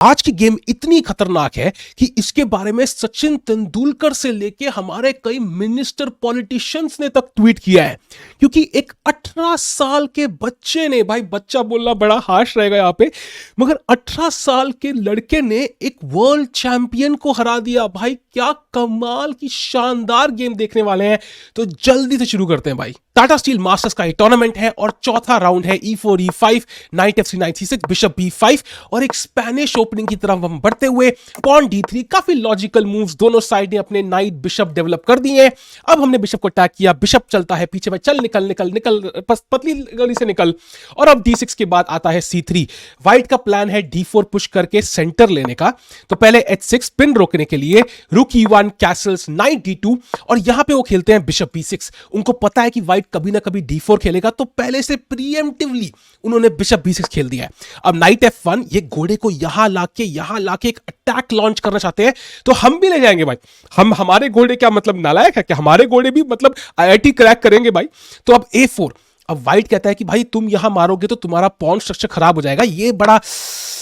आज की गेम इतनी खतरनाक है कि इसके बारे में सचिन तेंदुलकर से लेके हमारे कई मिनिस्टर पॉलिटिशियंस ने तक ट्वीट किया है। क्योंकि एक 18 साल के बच्चे ने, भाई बच्चा बोलना बड़ा हार्श रहेगा यहां पे, मगर 18 साल के लड़के ने एक वर्ल्ड चैंपियन को हरा दिया। भाई क्या कमाल की शानदार गेम देखने वाले हैं। तो जल्दी से शुरू करते हैं भाई। टाटा स्टील मास्टर्स का एक टूर्नामेंट है और चौथा राउंड है E4 E5 night F3 night C6 bishop B5 और एक स्पेनिश ओपनिंग की तरफ हम बढ़ते हुए पॉन D3। काफी लॉजिकल मूव्स, दोनों साइड ने अपने नाइट बिशप डेवलप कर दिए हैं। अब हमने बिशप को अटैक किया, बिशप चलता है पीछे में, चल निकल निकल निकल पतली गली से निकल। और अब D6 के बाद आता है C3। व्हाइट का प्लान है D4 पुश करके सेंटर लेने का। तो पहले H6 पिन रोकने के लिए रुक E1 कैसल्स नाइट D2 और यहां पे वो खेलते हैं बिशप B6। उनको पता है कि व्हाइट कभी ना कभी D4 खेलेगा, तो पहले से प्रीएम्प्टिवली उन्होंने बिशप B6 खेल दिया है। अब नाइट F1, ये घोड़े को यहां लाके एक अटैक लॉन्च करना चाहते हैं, तो हम भी ले जाएंगे भाई। हमारे घोड़े क्या मतलब नालायक है क्या? हमारे घोड़े भी मतलब IIT क्रैक करेंगे भाई। तो अब A4। अब व्हाइट कहता है कि भाई तुम यहां मारोगे तो तुम्हारा पॉन स्ट्रक्चर खराब हो जाएगा,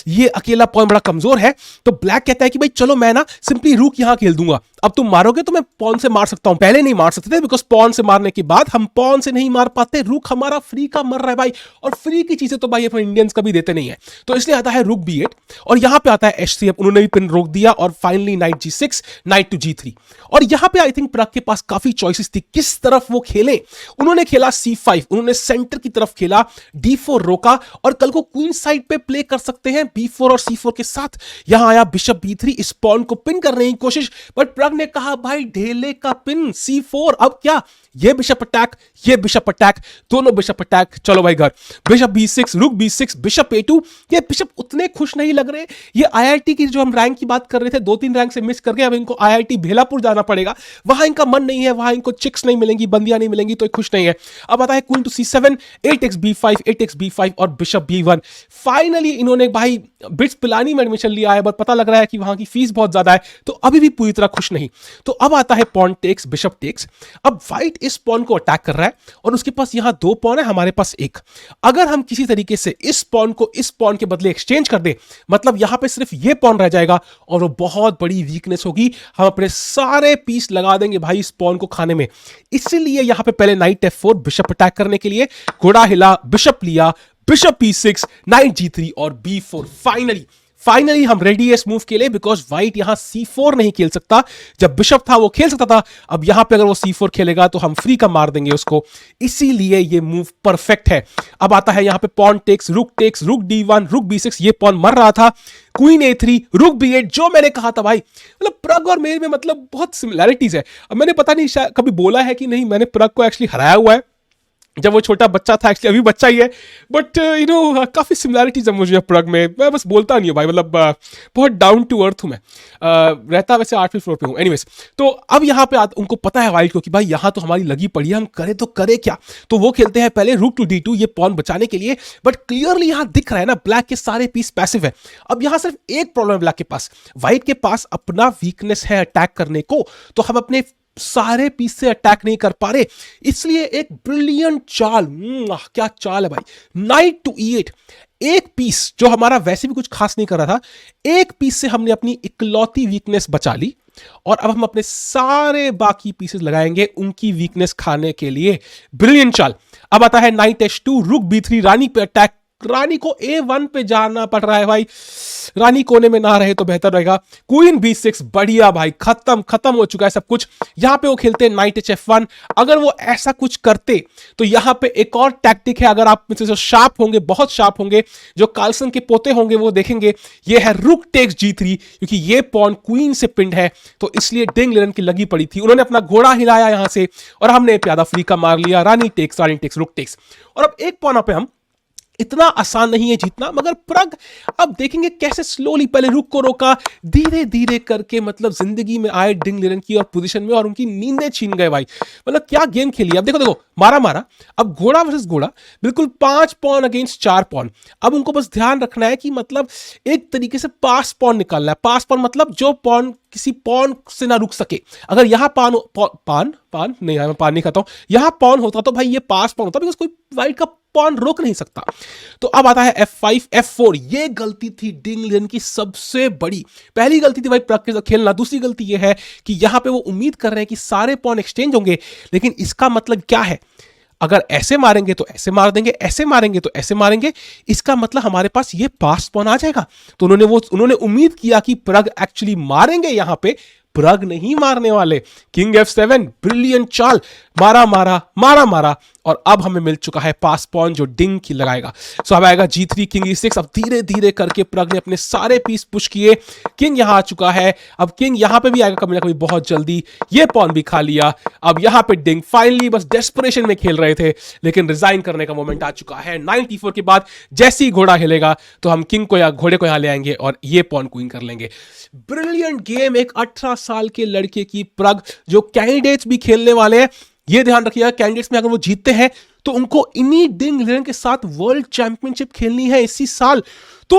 ये अकेला पॉन बड़ा कमजोर है। तो ब्लैक कहता है कि भाई चलो मैं ना सिंपली रूक यहां खेल दूंगा, अब तुम मारोगे तो मैं पॉन से मार सकता हूं। पहले नहीं मार सकते थे बिकॉज पॉन से मारने के बाद हम पॉन से नहीं मार पाते। रूक हमारा फ्री का मर रहा है भाई, और फ्री की चीजें तो भाई अपने इंडियंस कभी देते नहीं है। तो इसलिए आता है रूक B8 और यहां पे आता है H3। उन्होंने भी पिन रोक दिया और finally night G6 night to G3। और यहां पे आई थिंक प्राग के पास काफी चॉइसेस थी किस तरफ वो खेले। उन्होंने खेला C5, उन्होंने सेंटर की तरफ खेला, D4 रोका और कल को क्वीन साइड पे प्ले कर सकते हैं B4 और C4 के साथ। यहां आया बिशप B3, इस पॉन को पिन करने की कोशिश, बट प्राग ने कहा भाई ढेले का पिन C4। अब क्या, ये बिशप अटैक, ये बिशप अटैक, दोनों बिशप अटैक। चलो भाई घर। बिशप B6, रुक B6, बिशप A2। ये बिशप उतने खुश नहीं लग रहे। ये IIT की जो हम रैंक की बात कर रहे थे, 2-3 रैंक से मिस करके अब इनको IIT भेलापुर जाना पड़ेगा। वहां इनका मन नहीं है, वहां इनको चिक्स नहीं मिलेंगी, बंदियां नहीं मिलेंगी, तो खुश नहीं है। अब आता है queen to C7, 8x B5, 8x B5 और बिशप B1। फाइनली इन्होंने भाई बिट्स पिलानी में एडमिशन लिया है, बट पता लग रहा है कि वहां की फीस बहुत ज्यादा है, तो अभी भी पूरी तरह खुश नहीं। तो अब आता है पॉन टेक्स, बिशप टेक्स। अब व्हाइट इस पॉन को अटैक कर रहा है और उसके पास यहां 2 पॉन है, हमारे पास 1। अगर हम किसी तरीके से इस पॉन को इस पॉन के बदले एक्सचेंज कर दे, मतलब यहां पे सिर्फ ये पॉन रह जाएगा और वो बहुत बड़ी वीकनेस होगी। हम अपने सारे पीस लगा देंगे भाई इस पॉन को खाने में। इसलिए यहां पे पहले नाइट F4 बिशप अटैक करने के लिए, घोड़ा हिला, बिशप लिया, बिशप P6, नाइट G3 और B4। फाइनली हम रेडी है इस मूव के लिए, बिकॉज व्हाइट यहां C4 नहीं खेल सकता। जब बिशप था वो खेल सकता था, अब यहां पे अगर वो C4 खेलेगा तो हम फ्री का मार देंगे उसको। इसीलिए ये मूव परफेक्ट है। अब आता है यहां पे पॉन टेक्स, रुक D1, रुक B6, ये पॉन मर रहा था। क्वीन A3, रुक B8, जो मैंने कहा था भाई, मतलब प्रग और मेरे में मतलब बहुत सिमिलैरिटीज है। अब मैंने पता नहीं शायद कभी बोला है कि नहीं, मैंने प्रग को एक्चुअली हराया हुआ है जब वो छोटा बच्चा था। एक्चुअली अभी बच्चा ही है, बट काफी सिमिलैरिटीज है मुझे प्रग में। मैं बस बोलता नहीं हूँ भाई, मतलब बहुत डाउन टू अर्थ हूँ मैं। रहता वैसे 8वीं फ्लोर पे हूँ। एनीवेज, तो अब यहाँ पे उनको पता है वाइल्ड को कि भाई यहाँ तो हमारी लगी पड़ी है, हम करें तो करें क्या। तो वो खेलते हैं पहले रूक टू D2 ये पॉन बचाने के लिए, बट क्लियरली यहाँ दिख रहा है ना ब्लैक के सारे पीस पैसिव है। अब यहाँ सिर्फ एक प्रॉब्लम है ब्लैक के पास, व्हाइट के पास अपना वीकनेस है अटैक करने को, तो हम अपने सारे पीस से अटैक नहीं कर पा रहे। इसलिए एक ब्रिलियंट चाल, क्या चाल है भाई, नाइट टू E8। एक पीस जो हमारा वैसे भी कुछ खास नहीं कर रहा था, एक पीस से हमने अपनी इकलौती वीकनेस बचा ली और अब हम अपने सारे बाकी पीसेस लगाएंगे उनकी वीकनेस खाने के लिए। ब्रिलियंट चाल। अब आता है नाइट H2, रुक B3, रानी पे अटैक। रानी को A1 पे जाना पड़ रहा है भाई, रानी कोने में ना रहे तो बेहतर रहेगा। क्वीन B6, बढ़िया भाई, खत्म हो चुका है सब कुछ। यहां पे वो खेलते हैं नाइट H1। अगर वो ऐसा कुछ करते तो यहां पे एक और टैक्टिक है, अगर आप में से जो शार्प होंगे, बहुत शार्प होंगे, जो कार्लसन के पोते होंगे, वो देखेंगे। ये है रुक टेक्स G3, क्योंकि ये पॉन क्वीन से पिंड है, तो इसलिए डिंग लिरन की लगी पड़ी थी। उन्होंने अपना घोड़ा हिलाया यहां से और हमने प्यादा फ्री का मार लिया। रानी टेक्स, रुक टेक्स। और अब एक पॉन पे हम, इतना आसान नहीं है जीतना, मगर प्रग अब देखेंगे कैसे स्लोली पहले रुक को रोका, धीरे धीरे करके मतलब जिंदगी में आए डिंग लिरन की और पोजीशन में, और उनकी नींदें छीन गए भाई। मतलब क्या गेम खेली। अब देखो मारा। अब घोड़ा वर्सेस घोड़ा, बिल्कुल 5 पॉन अगेंस्ट 4 पॉन। अब उनको बस ध्यान रखना है कि मतलब एक तरीके से पास पॉन निकालना है। पास पॉन मतलब जो पॉन किसी पॉन से ना रुक सके। अगर यहां पान नहीं, मैं पान नहीं खाता हूं, यहां पॉन होता तो भाई ये पास पॉन होता, बिकॉज कोई व्हाइट का पॉन रोक नहीं सकता। तो अब आता है F5 F4। ये गलती थी डिंग लिन की सबसे बड़ी। पहली गलती थी भाई प्रग के साथ खेलना, दूसरी गलती ये है कि यहां पे वो उम्मीद कर रहे हैं कि सारे पॉन एक्सचेंज होंगे, लेकिन इसका मतलब क्या है, अगर ऐसे मारेंगे तो ऐसे मार देंगे, ऐसे मारेंगे तो ऐसे मारेंगे, इसका मतलब हमारे पास ये पास पॉन आ जाएगा। तो उन्होंने उम्मीद किया कि प्रग एक्चुअली मारेंगे, यहां पे प्रग नहीं मारने वाले। किंग F7, ब्रिलियंट चाल, मारा मारा मारा मारा, और अब हमें मिल चुका है पास पॉन जो डिंग की लगाएगा। सो अब आएगा G3 किंग E6। अब धीरे धीरे करके प्रग ने अपने सारे पीस पुश किए, किंग यहां आ चुका है। अब किंग यहां पे भी आएगा कभी ना कभी बहुत जल्दी, ये पॉन भी खा लिया। अब यहां पे डिंग फाइनली बस डेस्परेशन में खेल रहे थे, लेकिन रिजाइन करने का मोमेंट आ चुका है। 94 के बाद जैसे ही घोड़ा हिलेगा तो हम किंग को या घोड़े को यहां ले आएंगे और ये पॉन क्वीन कर लेंगे। ब्रिलियंट गेम एक 18 साल के लड़के की प्रग। जो कैंडिडेट्स भी खेलने वाले हैं, ये ध्यान रखिएगा, कैंडिडेट्स में अगर वो जीतते हैं तो उनको इन्हीं डिंग लिन के साथ वर्ल्ड चैंपियनशिप खेलनी है इसी साल। तो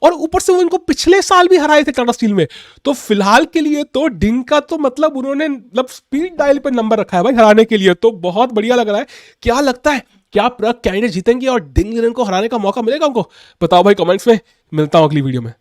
और ऊपर से वो इनको पिछले साल भी हराए थे टाटा स्टील में। तो फिलहाल के लिए तो डिंग का तो मतलब उन्होंने मतलब स्पीड डायल पे नंबर रखा है भाई हराने के लिए। तो बहुत बढ़िया लग रहा है। क्या लगता है, क्या प्रग कैंडिडेट जीतेंगे और डिंग लिन को हराने का मौका मिलेगा उनको? बताओ भाई कमेंट्स में। मिलता हूं अगली वीडियो में।